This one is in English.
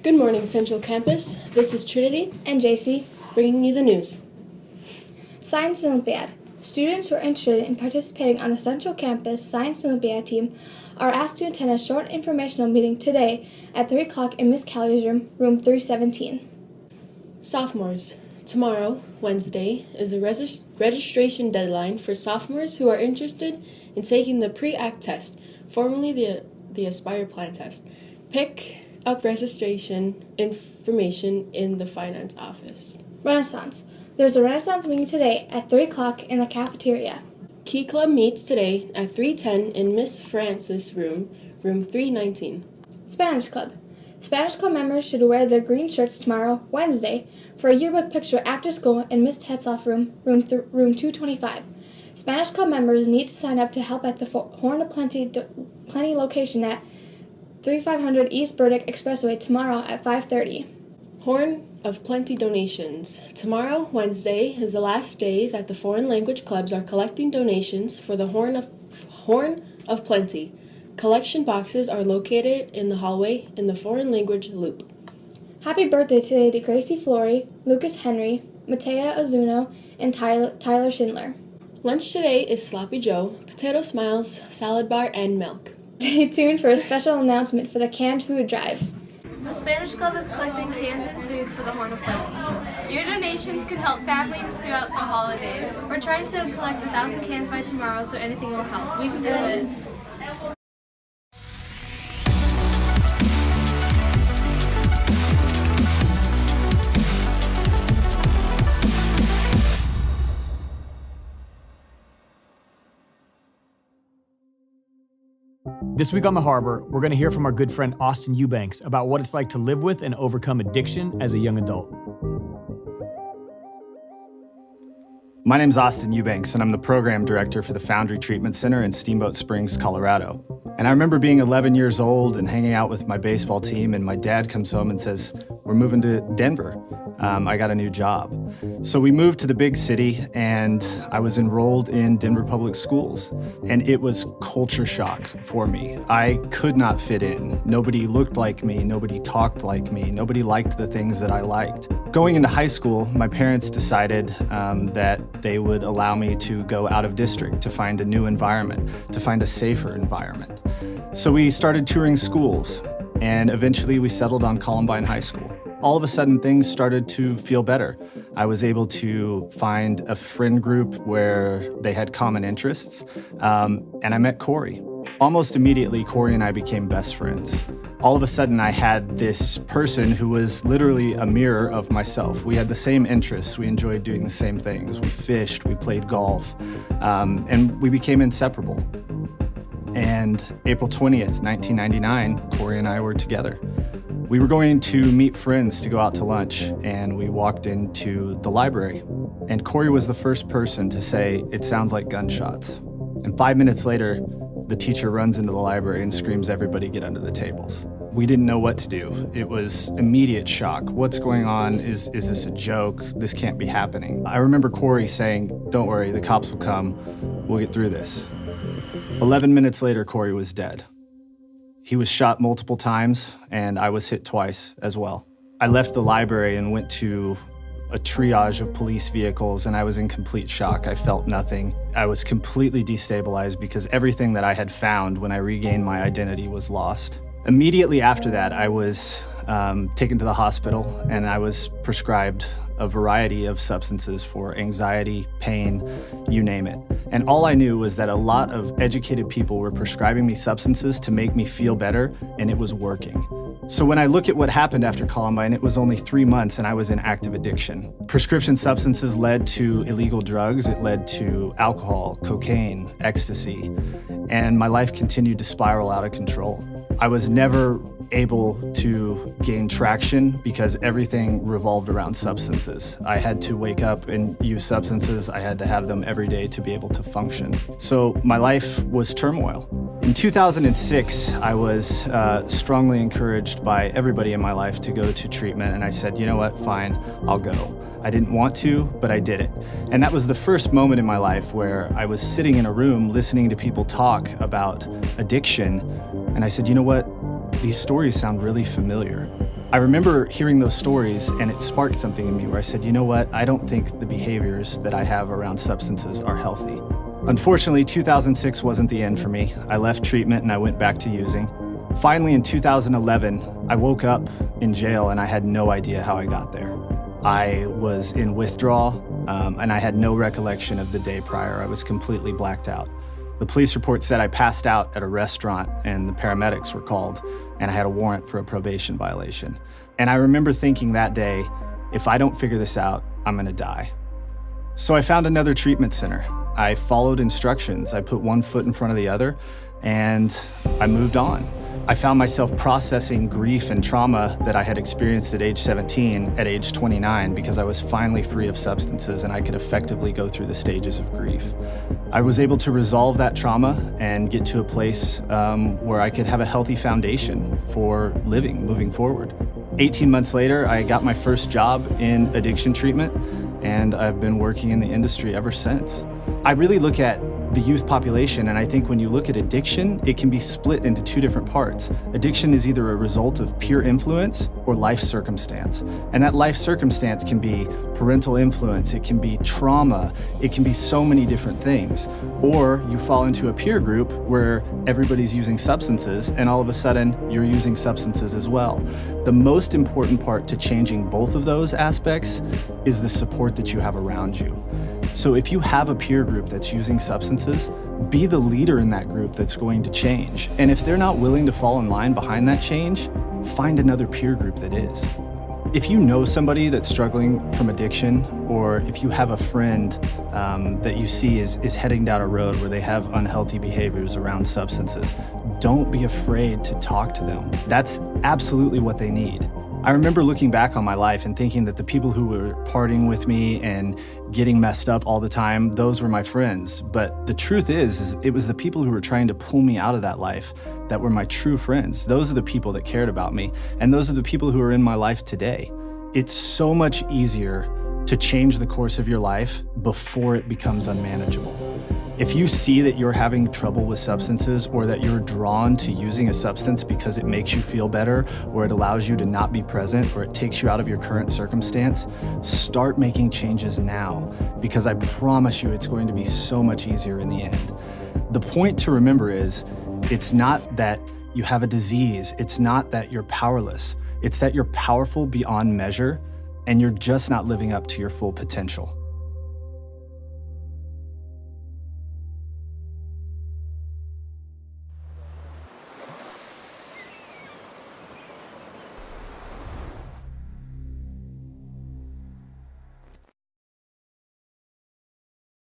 Good morning, Central Campus. This is Trinity and JC, bringing you the news. Science Olympiad. Students who are interested in participating on the Central Campus Science Olympiad team are asked to attend a short informational meeting today at 3 o'clock in Miss Callie's room, room 317. Sophomores. Tomorrow, Wednesday, is the registration deadline for sophomores who are interested in taking the Pre-ACT test, formerly the Aspire Plan test. Pick up registration information in the finance office. Renaissance. There's a Renaissance meeting today at 3 o'clock in the cafeteria. Key Club meets today at 3:10 in Miss Francis' room, room 319. Spanish Club. Spanish Club members should wear their green shirts tomorrow, Wednesday, for a yearbook picture after school in Miss Tetzoff' room, room 225. Spanish Club members need to sign up to help at the Horn of Plenty location at 3500 East Burdick Expressway tomorrow at 5:30. Horn of Plenty donations. Tomorrow, Wednesday, is the last day that the foreign language clubs are collecting donations for the Horn of Plenty. Collection boxes are located in the hallway in the foreign language loop. Happy birthday today to Gracie Flory, Lucas Henry, Matea Azuno, and Tyler Schindler. Lunch today is Sloppy Joe, potato smiles, salad bar, and milk. Stay tuned for a special announcement for the canned food drive. The Spanish Club is collecting cans and food for the Horn of Plenty. Your donations can help families throughout the holidays. We're trying to collect 1,000 cans by tomorrow, so anything will help. We can do it. This week on The Harbor, we're going to hear from our good friend Austin Eubanks about what it's like to live with and overcome addiction as a young adult. My name's Austin Eubanks, and I'm the program director for the Foundry Treatment Center in Steamboat Springs, Colorado. And I remember being 11 years old and hanging out with my baseball team, and my dad comes home and says, "We're moving to Denver. I got a new job." So we moved to the big city, and I was enrolled in Denver Public Schools. And it was culture shock for me. I could not fit in. Nobody looked like me. Nobody talked like me. Nobody liked the things that I liked. Going into high school, my parents decided that they would allow me to go out of district to find a new environment, to find a safer environment. So we started touring schools, and eventually we settled on Columbine High School. All of a sudden, things started to feel better. I was able to find a friend group where they had common interests, and I met Corey. Almost immediately, Corey and I became best friends. All of a sudden, I had this person who was literally a mirror of myself. We had the same interests. We enjoyed doing the same things. We fished, we played golf, and we became inseparable. And April 20th, 1999, Corey and I were together. We were going to meet friends to go out to lunch, and we walked into the library. And Corey was the first person to say, "It sounds like gunshots." And 5 minutes later, the teacher runs into the library and screams, "Everybody get under the tables." We didn't know what to do. It was immediate shock. What's going on? Is this a joke? This can't be happening. I remember Corey saying, "Don't worry, the cops will come. We'll get through this." 11 minutes later, Corey was dead. He was shot multiple times, and I was hit twice as well. I left the library and went to a triage of police vehicles, and I was in complete shock. I felt nothing. I was completely destabilized because everything that I had found when I regained my identity was lost. Immediately after that, I was taken to the hospital, and I was prescribed a variety of substances for anxiety, pain, you name it. And all I knew was that a lot of educated people were prescribing me substances to make me feel better, and it was working. So when I look at what happened after Columbine, it was only 3 months and I was in active addiction. Prescription substances led to illegal drugs. It led to alcohol, cocaine, ecstasy, and my life continued to spiral out of control. I was never able to gain traction because everything revolved around substances. I had to wake up and use substances. I had to have them every day to be able to function. So my life was turmoil. In 2006, I was strongly encouraged by everybody in my life to go to treatment, and I said, "You know what, fine, I'll go." I didn't want to, but I did it. And that was the first moment in my life where I was sitting in a room listening to people talk about addiction, and I said, "You know what? These stories sound really familiar." I remember hearing those stories and it sparked something in me where I said, you know what, I don't think the behaviors that I have around substances are healthy. Unfortunately, 2006 wasn't the end for me. I left treatment and I went back to using. Finally, in 2011, I woke up in jail and I had no idea how I got there. I was in withdrawal and I had no recollection of the day prior. I was completely blacked out. The police report said I passed out at a restaurant and the paramedics were called and I had a warrant for a probation violation. And I remember thinking that day, if I don't figure this out, I'm gonna die. So I found another treatment center. I followed instructions. I put one foot in front of the other and I moved on. I found myself processing grief and trauma that I had experienced at age 17 at age 29 because I was finally free of substances and I could effectively go through the stages of grief. I was able to resolve that trauma and get to a place where I could have a healthy foundation for living, moving forward. 18 months later, I got my first job in addiction treatment and I've been working in the industry ever since. I really look at the youth population, and I think when you look at addiction, it can be split into two different parts. Addiction is either a result of peer influence or life circumstance. And that life circumstance can be parental influence, it can be trauma, it can be so many different things. Or you fall into a peer group where everybody's using substances and all of a sudden you're using substances as well. The most important part to changing both of those aspects is the support that you have around you. So if you have a peer group that's using substances, be the leader in that group that's going to change. And if they're not willing to fall in line behind that change, find another peer group that is. If you know somebody that's struggling from addiction, or if you have a friend that you see is heading down a road where they have unhealthy behaviors around substances, don't be afraid to talk to them. That's absolutely what they need. I remember looking back on my life and thinking that the people who were partying with me and getting messed up all the time, those were my friends. But the truth is it was the people who were trying to pull me out of that life that were my true friends. Those are the people that cared about me, and those are the people who are in my life today. It's so much easier to change the course of your life before it becomes unmanageable. If you see that you're having trouble with substances, or that you're drawn to using a substance because it makes you feel better, or it allows you to not be present, or it takes you out of your current circumstance, start making changes now, because I promise you it's going to be so much easier in the end. The point to remember is, it's not that you have a disease, it's not that you're powerless, it's that you're powerful beyond measure, and you're just not living up to your full potential.